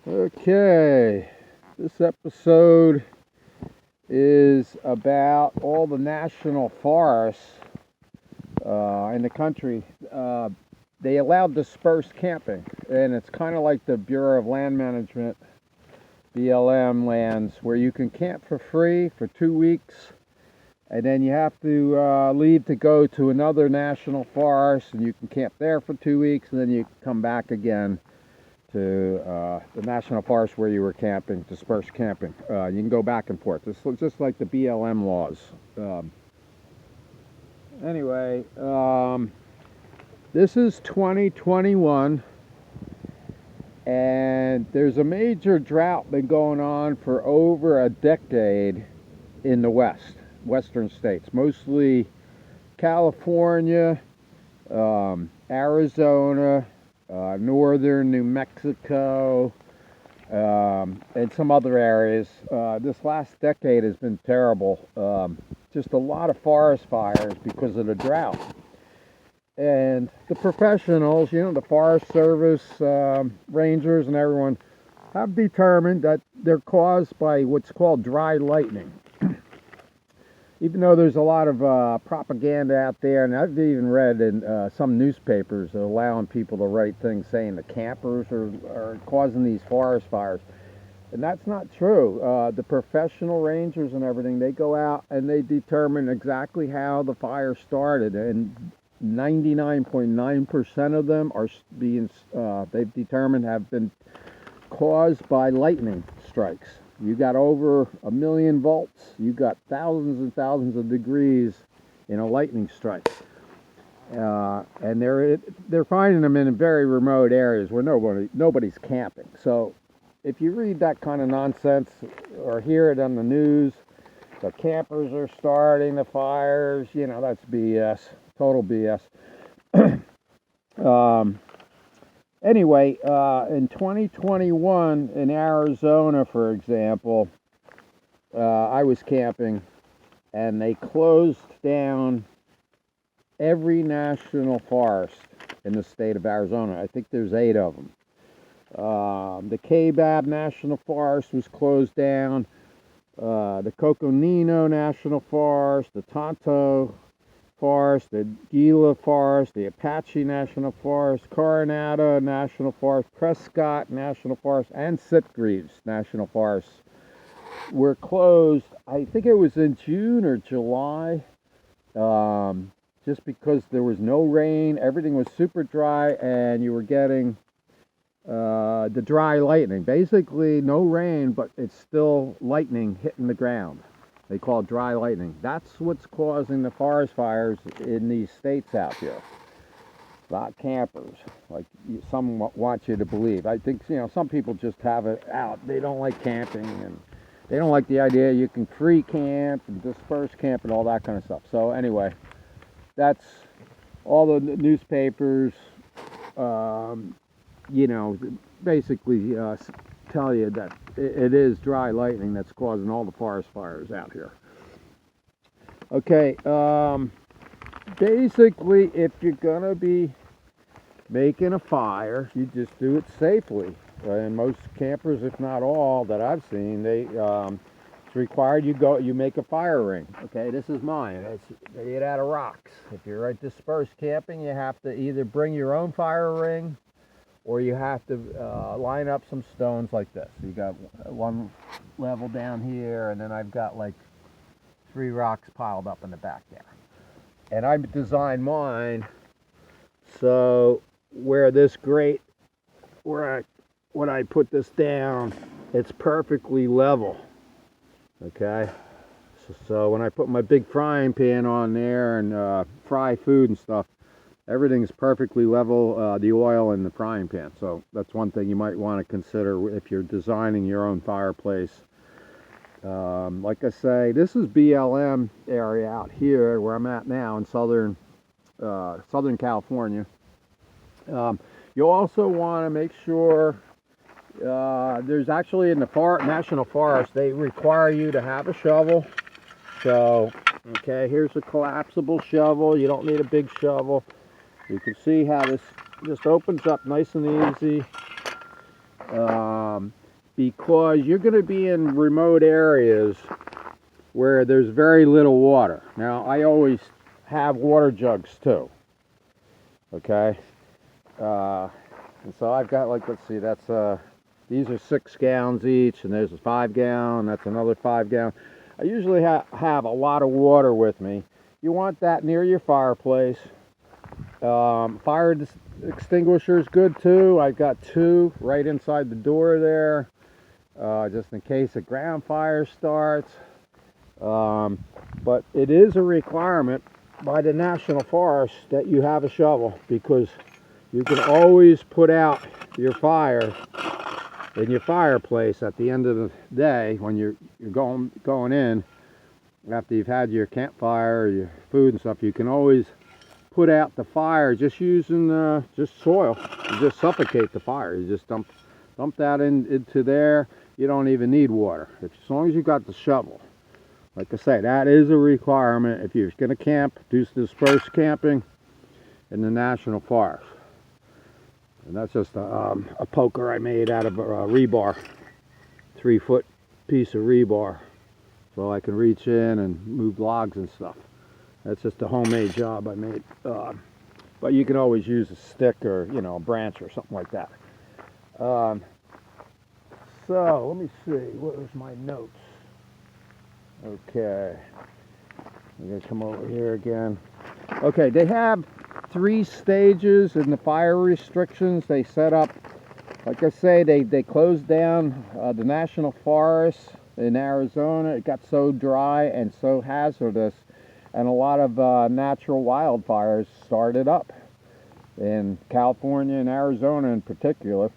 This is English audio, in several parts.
Okay, this episode is about all the national forests in the country. They allow dispersed camping, and it's kind of like the Bureau of Land Management, BLM lands, where you can camp for free for 2 weeks, and then you have to leave to go to another national forest, and you can camp there for 2 weeks, and then you come back again to the national forest where you were camping, dispersed camping. You can go back and forth. It's just like the BLM laws. Anyway, this is 2021, and there's a major drought been going on for over a decade in the western states, mostly California, Arizona, northern New Mexico, and some other areas. This last decade has been terrible. Just a lot of forest fires because of the drought. And the professionals, the Forest Service, rangers, and everyone have determined that they're caused by what's called dry lightning. Even though there's a lot of propaganda out there, and I've even read in some newspapers allowing people to write things saying the campers are causing these forest fires. And that's not true. The professional rangers and everything, they go out and they determine exactly how the fire started. And 99.9% of them are they've determined have been caused by lightning strikes. You got over 1,000,000 volts. You got thousands and thousands of degrees in a lightning strike, and they're finding them in very remote areas where nobody's camping. So, if you read that kind of nonsense or hear it on the news, the campers are starting the fires. That's BS, total BS. Anyway, in 2021 in Arizona, for example, I was camping, and they closed down every national forest in the state of Arizona. I think there's 8 of them. The Kaibab National Forest was closed down. The Coconino National Forest, the Tonto Forest, the Gila Forest, the Apache National Forest, Coronado National Forest, Prescott National Forest, and Sitgreaves National Forest were closed. I think it was in June or July, just because there was no rain. Everything was super dry, and you were getting the dry lightning. Basically, no rain, but it's still lightning hitting the ground. They call it dry lightning. That's what's causing the forest fires in these states out here. Not campers, like some want you to believe. I think, some people just have it out. They don't like camping, and they don't like the idea you can free camp and disperse camp and all that kind of stuff. So anyway, that's all the newspapers, basically tell you that it is dry lightning that's causing all the forest fires out here. Okay, basically, if you're gonna be making a fire, you just do it safely. And most campers, if not all that I've seen, it's required you make a fire ring. Okay, this is mine. It's made out of rocks. If you're dispersed camping, you have to either bring your own fire ring, or you have to line up some stones like this. You got one level down here, and then I've got like 3 rocks piled up in the back there. And I designed mine so when I put this down, it's perfectly level. Okay, so when I put my big frying pan on there and fry food and stuff, everything's perfectly level, the oil in the frying pan. So that's one thing you might want to consider if you're designing your own fireplace. Like I say, this is BLM area out here where I'm at now in Southern California. You also want to make sure there's actually in the national forest, they require you to have a shovel. So, okay, here's a collapsible shovel. You don't need a big shovel. You can see how this just opens up nice and easy. because you're going to be in remote areas where there's very little water. Now, I always have water jugs too. Okay, and so I've got, like, let's see, that's these are 6 gallons each, and there's a 5 gallon. That's another 5 gallon. I usually have a lot of water with me. You want that near your fireplace. Fire extinguisher is good too. I've got 2 right inside the door there, just in case a ground fire starts. But it is a requirement by the National Forest that you have a shovel, because you can always put out your fire in your fireplace at the end of the day when you're going in after you've had your campfire, your food and stuff. You can always put out the fire just using just soil. You just suffocate the fire. You just dump that into there. You don't even need water, as long as you've got the shovel. Like I say, that is a requirement if you're going to camp, do dispersed camping in the National Forest. And that's just a poker I made out of rebar, 3-foot piece of rebar, so I can reach in and move logs and stuff. That's just a homemade job I made. But you can always use a stick or, you know, a branch or something like that. So let me see, what was my notes? Okay, I'm going to come over here again. Okay, they have 3 stages in the fire restrictions they set up. Like I say, they closed down the National Forest in Arizona. It got so dry and so hazardous, and a lot of natural wildfires started up in California and Arizona in particular.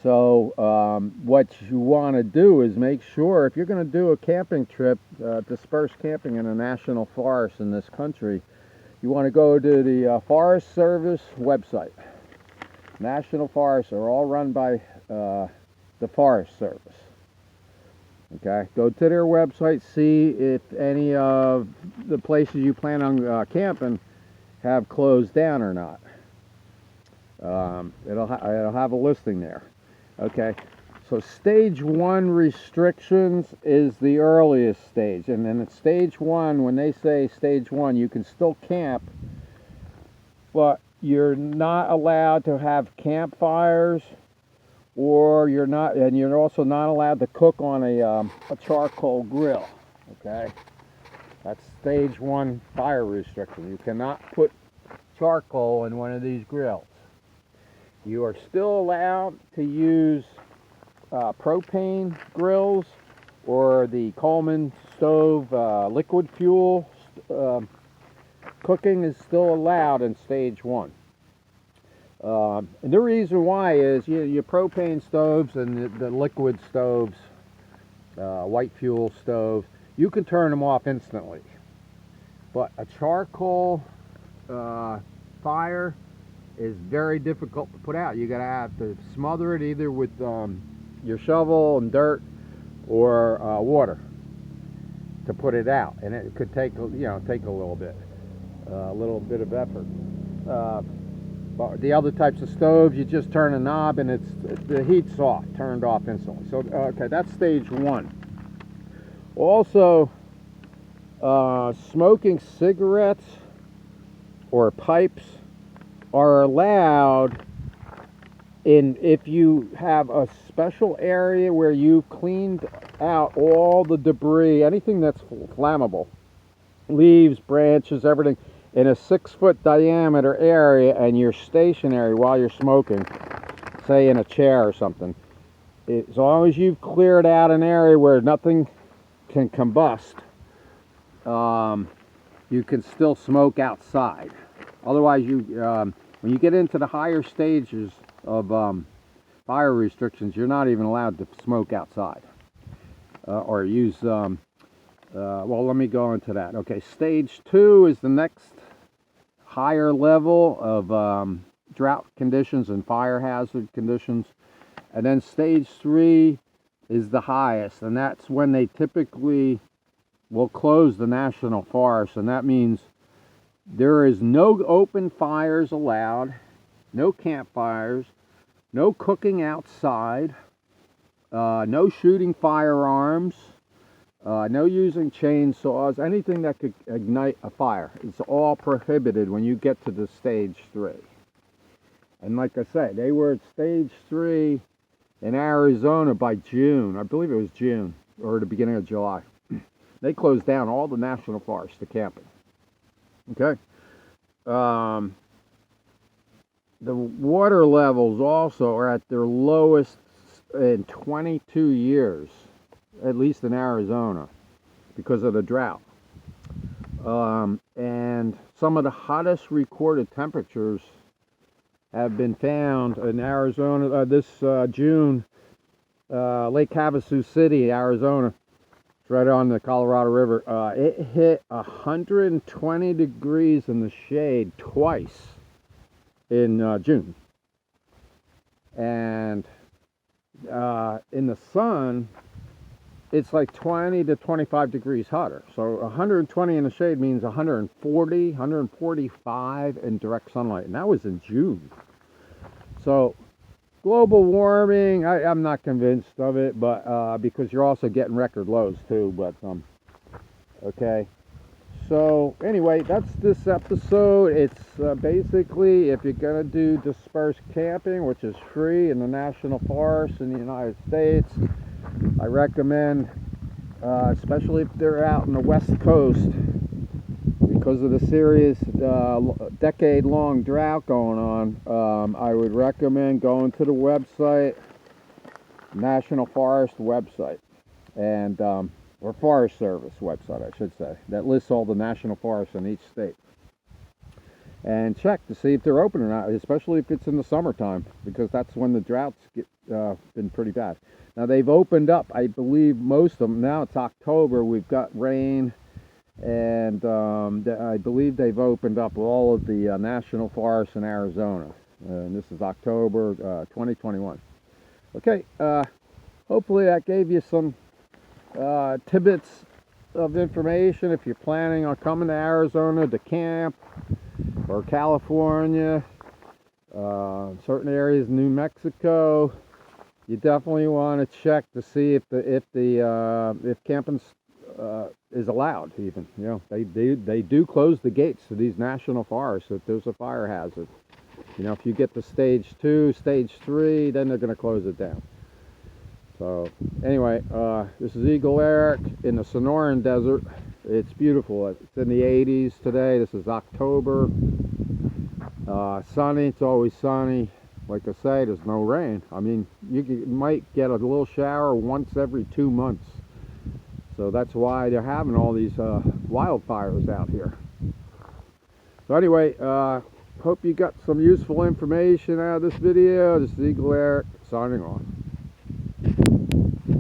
So what you want to do is make sure, if you're going to do a camping trip, dispersed camping in a national forest in this country, you want to go to the Forest Service website. National forests are all run by the Forest Service. Okay, go to their website, see if any of the places you plan on camping have closed down or not. It'll have a listing there. Okay, so stage 1 restrictions is the earliest stage, and then at stage 1, when they say stage 1, you can still camp, but you're not allowed to have campfires, or you're also not allowed to cook on a charcoal grill. Okay, that's stage 1 fire restriction. You cannot put charcoal in one of these grills. You are still allowed to use propane grills or the Coleman stove. Liquid fuel cooking is still allowed in stage 1. And the reason why is your propane stoves and the liquid stoves, white fuel stoves, you can turn them off instantly. But a charcoal fire is very difficult to put out. You're going to have to smother it either with your shovel and dirt or water to put it out, and it could take a little bit of effort. But the other types of stoves, you just turn a knob and the heat's off, turned off instantly. So okay, that's stage 1. Also, smoking cigarettes or pipes are allowed if you have a special area where you've cleaned out all the debris, anything that's flammable, leaves, branches, everything, in a 6-foot diameter area, and you're stationary while you're smoking, say in a chair or something. As long as you've cleared out an area where nothing can combust, you can still smoke outside. Otherwise, when you get into the higher stages of fire restrictions, you're not even allowed to smoke outside or use. Well, let me go into that. Okay, stage 2 is the next higher level of drought conditions and fire hazard conditions, and then stage 3 is the highest, and that's when they typically will close the national forest, and that means there is no open fires allowed, no campfires, no cooking outside, no shooting firearms, no using chainsaws, anything that could ignite a fire. It's all prohibited when you get to the stage 3. And like I said, they were at stage 3 in Arizona by June. I believe it was June or the beginning of July. They closed down all the national forests to camping. Okay. The water levels also are at their lowest in 22 years, at least in Arizona, because of the drought. And some of the hottest recorded temperatures have been found in Arizona this June. Lake Havasu City, Arizona, it's right on the Colorado River. It hit 120 degrees in the shade twice in June. And in the sun, it's like 20 to 25 degrees hotter. So 120 in the shade means 140, 145 in direct sunlight. And that was in June. So global warming, I'm not convinced of it, but because you're also getting record lows too. But okay. So anyway, that's this episode. It's basically, if you're going to do dispersed camping, which is free in the national forests in the United States, I recommend, especially if they're out in the West Coast, because of the serious decade-long drought going on, I would recommend going to the website, National Forest website, and or Forest Service website, I should say, that lists all the national forests in each state. And check to see if they're open or not, especially if it's in the summertime, because that's when the droughts get been pretty bad. Now they've opened up, I believe, most of them. Now it's October, we've got rain, and I believe they've opened up all of the national forests in Arizona. And this is October 2021. Okay, hopefully that gave you some tidbits of information if you're planning on coming to Arizona to camp, or California, certain areas in New Mexico. You definitely want to check to see if camping is allowed. Even, you know, they do close the gates to these national forests if there's a fire hazard. You know, if you get to stage 2, stage 3, then they're going to close it down. So anyway, this is Eagle Eric in the Sonoran Desert. It's beautiful. It's in the 80s today. This is October. Sunny. It's always sunny. Like I say, there's no rain. I mean, you might get a little shower once every 2 months. So that's why they're having all these wildfires out here. So anyway, hope you got some useful information out of this video. This is Eagle Eric signing off.